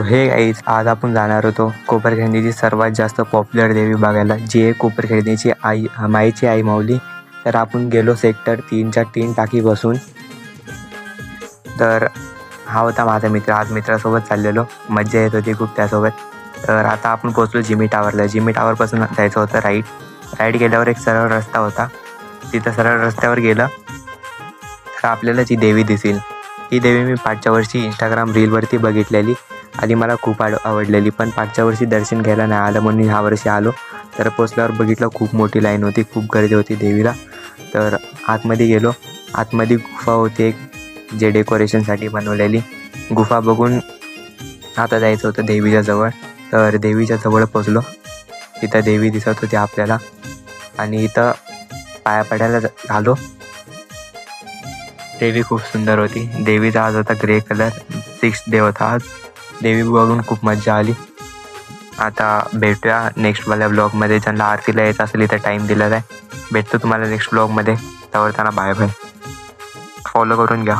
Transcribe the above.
हे गाईज, आज आपण जाणार होतो कोपरखैरण्याची सर्वात जास्त पॉप्युलर देवी बघायला, जी आहे कोपरखैरण्याची आई, माईची आई माऊली. तर आपण गेलो सेक्टर 3च्या 3 टाकी बसून. तर हा होता माझा मित्र. आज मित्रासोबत चाललेलो, मज्जा येत होती खूप त्यासोबत. तर आता आपण पोचलो जिमी टावरला. जिमी टावरपासून जायचं होतं राईट गेल्यावर एक सरळ रस्ता होता. तिथं सरळ रस्त्यावर गेलं तर आपल्याला ती देवी दिसेल. ही देवी मी पाठच्या वर्षी इंस्टाग्राम रीलवरती बघितलेली आणि मला खूप आवडलेली, पण पाठच्या वर्षी दर्शन घ्यायला नाही आलं म्हणून ह्या वर्षी आलो. तर पोचल्यावर बघितलं खूप मोठी लाईन होती, खूप गर्दी होती देवीला. तर आतमध्ये गेलो. आतमध्ये गुफा होती एक, जे डेकोरेशनसाठी बनवलेली. गुफा बघून आता जायचं होतं देवीच्या जवळ. तर देवीच्या जवळ पोचलो. तिथं देवी दिसत होती आपल्याला आणि इथं पाया पडायला झालो. देवी खूप सुंदर होती. देवीचा आज होता ग्रे कलर, 6th डे होता आज. देवी बघून खूप मजा आली. आता भेटूया नेक्स्टवाल्या ब्लॉगमध्ये. ज्यांना आरतीला यायचं असेल इथं टाईम दिलेला आहे. भेटतो तुम्हाला नेक्स्ट ब्लॉगमध्ये. त्यावर त्यांना बाय बाय. फॉलो करून घ्या.